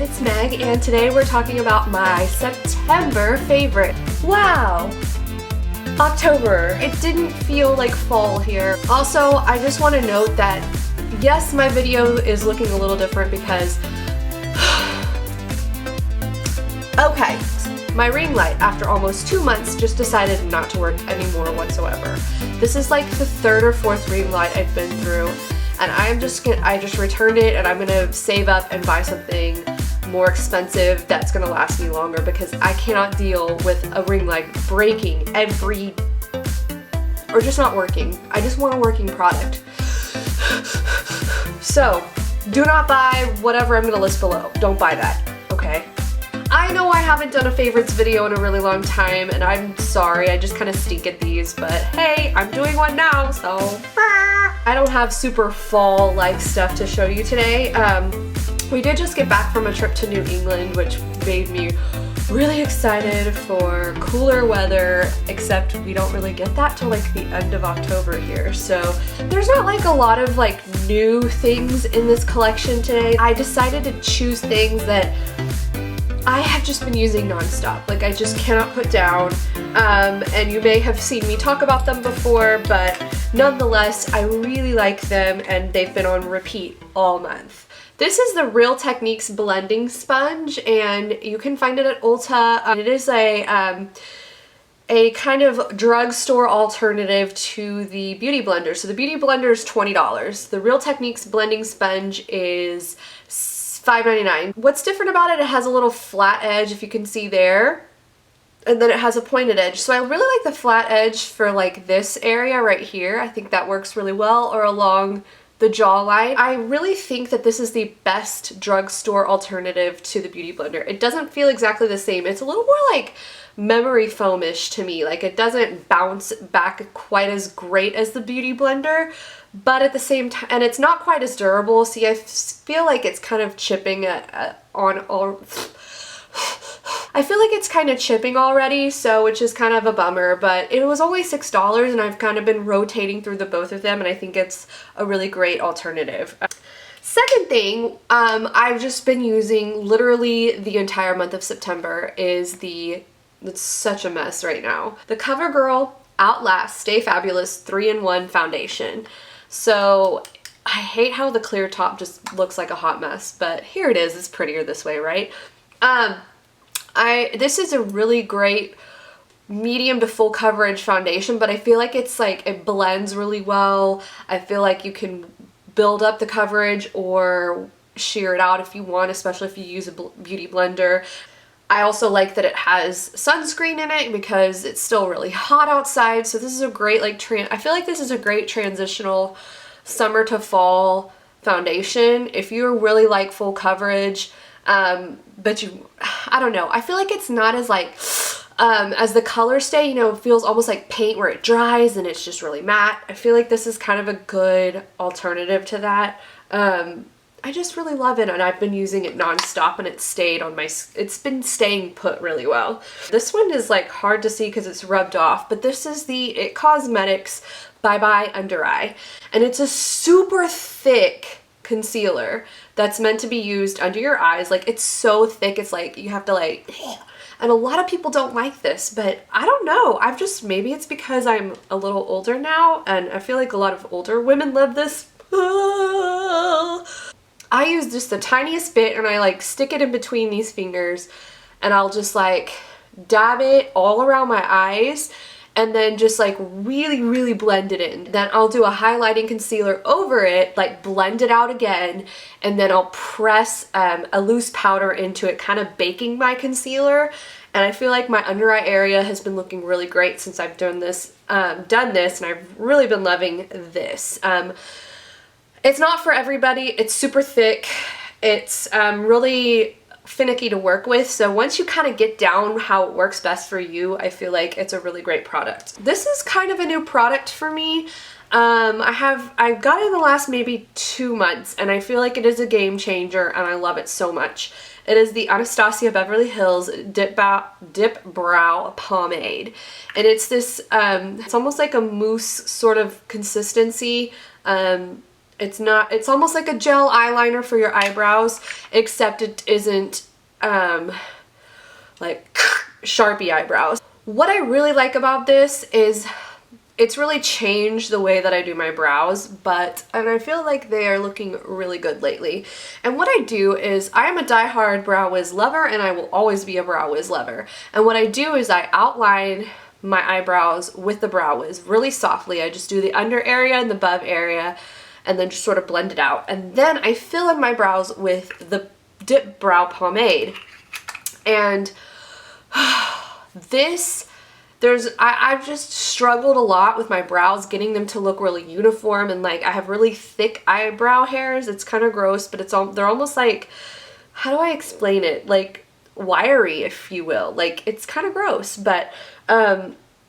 it's Meg, and today we're talking about my September favorite. Wow! October. It didn't feel like fall here. Also, I just want to note that yes, my video is looking a little different because okay, my ring light after almost 2 months just decided not to work anymore whatsoever. This is like the third or fourth ring light I've been through, and I just returned it, and I'm gonna save up and buy something more expensive that's gonna last me longer because I cannot deal with a ring light breaking or just not working. I just want a working product. So do not buy whatever I'm gonna list below. Don't buy that, okay? I know I haven't done a favorites video in a really long time, and I'm sorry, I just kind of stink at these, but hey, I'm doing one now, so I don't have super fall-like stuff to show you today. We did just get back from a trip to New England, which made me really excited for cooler weather, except we don't really get that till like the end of October here. So there's not like a lot of like new things in this collection today. I decided to choose things that I have just been using nonstop. Like I just cannot put down. And you may have seen me talk about them before, but nonetheless, I really like them and they've been on repeat all month. This is the Real Techniques blending sponge, and you can find it at Ulta. It is a kind of drugstore alternative to the Beauty Blender. So the Beauty Blender is $20. The Real Techniques blending sponge is $5.99. What's different about it, it has a little flat edge, if you can see there, and then it has a pointed edge. So I really like the flat edge for like this area right here. I think that works really well, or along the jawline. I really think that this is the best drugstore alternative to the Beauty Blender. It doesn't feel exactly the same. It's a little more like memory foamish to me. Like it doesn't bounce back quite as great as the Beauty Blender, but at the same time, and it's not quite as durable. See, I feel like it's kind of chipping I feel like it's kind of chipping already, so which is kind of a bummer, but it was only $6 and I've kind of been rotating through the both of them, and I think it's a really great alternative. Second thing I've just been using literally the entire month of September is it's such a mess right now, the CoverGirl Outlast Stay Fabulous 3-in-1 foundation. So I hate how the clear top just looks like a hot mess, but here it is. It's prettier this way, right? This is a really great medium to full coverage foundation, but I feel like it blends really well. I feel like you can build up the coverage or sheer it out if you want, especially if you use a beauty blender. I also like that it has sunscreen in it because it's still really hot outside. So this is a great I feel like this is a great transitional summer to fall foundation if you really like full coverage. But I don't know, I feel like it's not as as the color stay, you know, it feels almost like paint where it dries and it's just really matte. I feel like this is kind of a good alternative to that. I just really love it, and I've been using it nonstop, and it's been staying put really well. This one is like hard to see because it's rubbed off, but this is the It Cosmetics Bye Bye Under Eye, and it's a super thick concealer that's meant to be used under your eyes. Like it's so thick, it's like you have to and a lot of people don't like this, but I don't know, maybe it's because I'm a little older now and I feel like a lot of older women love this. I use just the tiniest bit, and I stick it in between these fingers, and I'll just dab it all around my eyes, and then just really blend it in. Then I'll do a highlighting concealer over it, blend it out again, and then I'll press a loose powder into it, kind of baking my concealer. And I feel like my under eye area has been looking really great since I've done this, and I've really been loving this. It's not for everybody. It's super thick. It's really finicky to work with, so once you kind of get down how it works best for you, I feel like it's a really great product. This is kind of a new product for me. I've got it in the last maybe 2 months, and I feel like it is a game changer, and I love it so much. It is the Anastasia Beverly Hills Dip Brow Pomade, and it's this it's almost like a mousse sort of consistency. it's almost like a gel eyeliner for your eyebrows, except it isn't like Sharpie eyebrows. What I really like about this is it's really changed the way that I do my brows, and I feel like they are looking really good lately. And what I do is, I am a diehard Brow Wiz lover, and I will always be a Brow Wiz lover. And what I do is I outline my eyebrows with the Brow Wiz really softly. I just do the under area and the above area, and then just sort of blend it out. And then I fill in my brows with the Dip Brow Pomade. And I've just struggled a lot with my brows, getting them to look really uniform, and like I have really thick eyebrow hairs. It's kind of gross, but they're almost like, how do I explain it? Like wiry, if you will. Like it's kind of gross, but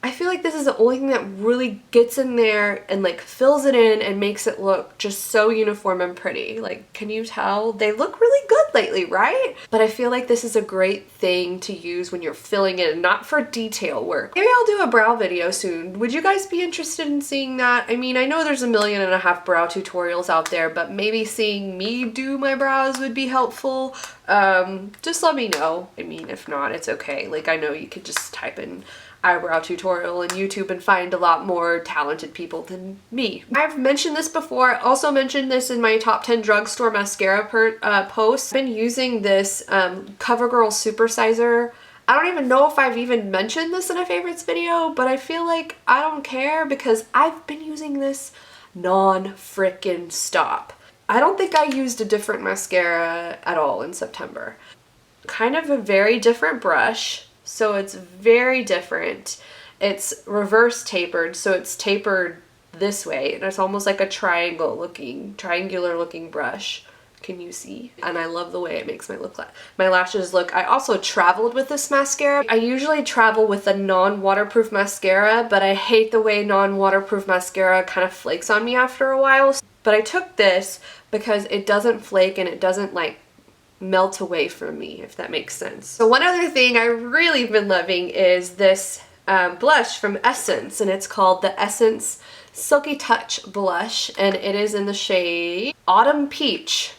I feel like this is the only thing that really gets in there and like fills it in and makes it look just so uniform and pretty. Like, can you tell? They look really good lately, right? But I feel like this is a great thing to use when you're filling in, not for detail work. Maybe I'll do a brow video soon. Would you guys be interested in seeing that? I mean, I know there's 1.5 million brow tutorials out there, but maybe seeing me do my brows would be helpful. Just let me know. I mean, if not, it's okay. Like, I know you could just type in eyebrow tutorial in YouTube and find a lot more talented people than me. I've mentioned this before. I also mentioned this in my top 10 drugstore mascara post. I've been using this CoverGirl Supersizer. I don't even know if I've even mentioned this in a favorites video, but I feel like I don't care because I've been using this non-frickin' stop. I don't think I used a different mascara at all in September. Kind of a very different brush. So it's very different. It's reverse tapered, so it's tapered this way, and it's almost like a triangular looking brush. Can you see? And I love the way it makes my lashes look. I also traveled with this mascara. I usually travel with a non-waterproof mascara, but I hate the way non-waterproof mascara kind of flakes on me after a while. But I took this because it doesn't flake and it doesn't like melt away from me, if that makes sense. So one other thing I really been loving is this blush from Essence, and it's called the Essence Silky Touch Blush, and it is in the shade Autumn Peach.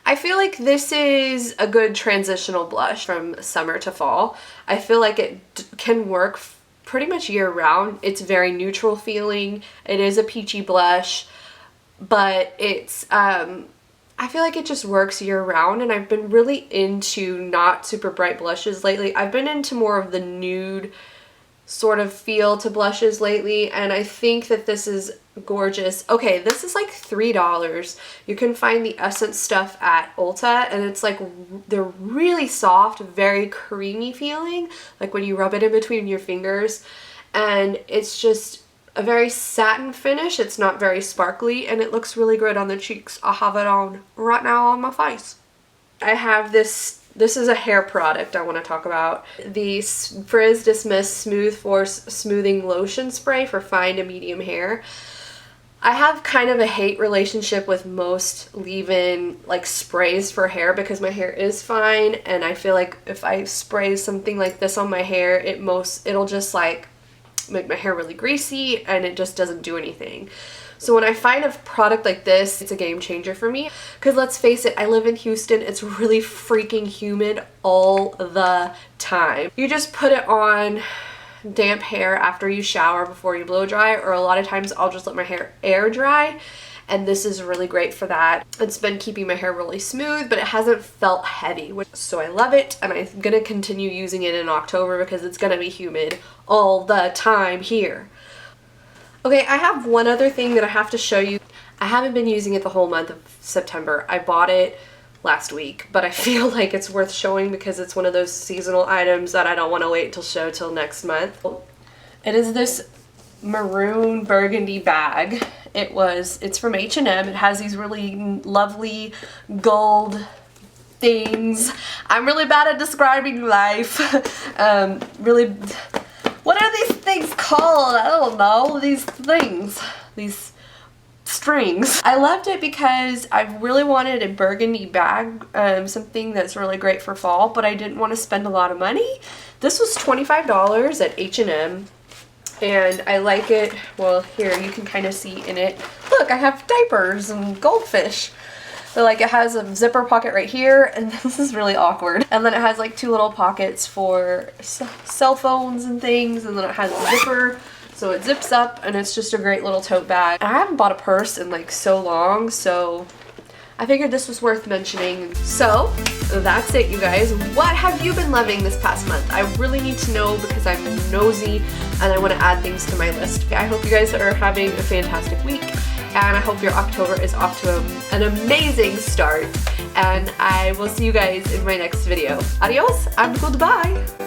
I feel like this is a good transitional blush from summer to fall. I feel like it can work pretty much year round. It's very neutral feeling. It is a peachy blush, but it's I feel like it just works year round, and I've been really into not super bright blushes lately. I've been into more of the nude sort of feel to blushes lately, and I think that this is gorgeous. Okay, this is like $3. You can find the Essence stuff at Ulta, and it's like, they're really soft, very creamy feeling, like when you rub it in between your fingers, and it's just a very satin finish. It's not very sparkly, and it looks really good on the cheeks. I'll have it on right now on my face. I have this is a hair product I want to talk about. The Frizz Dismiss Smooth Force Smoothing Lotion Spray for fine to medium hair. I have kind of a hate relationship with most leave-in like sprays for hair because my hair is fine, and I feel like if I spray something like this on my hair, it'll just like make my hair really greasy, and it just doesn't do anything. So when I find a product like this, it's a game changer for me, because let's face it, I live in Houston. It's really freaking humid all the time. You just put it on damp hair after you shower before you blow dry, or a lot of times I'll just let my hair air dry, and this is really great for that. It's been keeping my hair really smooth, but it hasn't felt heavy, so I love it, and I'm gonna continue using it in October because it's gonna be humid all the time here. Okay, I have one other thing that I have to show you. I haven't been using it the whole month of September. I bought it last week, but I feel like it's worth showing because it's one of those seasonal items that I don't want to wait till next month. It is this maroon burgundy bag. It's from H&M. It has these really lovely gold things. I'm really bad at describing life. Really, what are these things called? I don't know. These things. These strings. I loved it because I really wanted a burgundy bag, something that's really great for fall, but I didn't want to spend a lot of money. This was $25 at H&M. And I like it, well, here you can kind of see in it, look, I have diapers and goldfish. But like it has a zipper pocket right here, and this is really awkward. And then it has like 2 little pockets for cell phones and things, and then it has a zipper, so it zips up, and it's just a great little tote bag. I haven't bought a purse in like so long, so I figured this was worth mentioning. So that's it, you guys. What have you been loving this past month? I really need to know because I'm nosy and I want to add things to my list. I hope you guys are having a fantastic week, and I hope your October is off to an amazing start. And I will see you guys in my next video. Adios, and goodbye.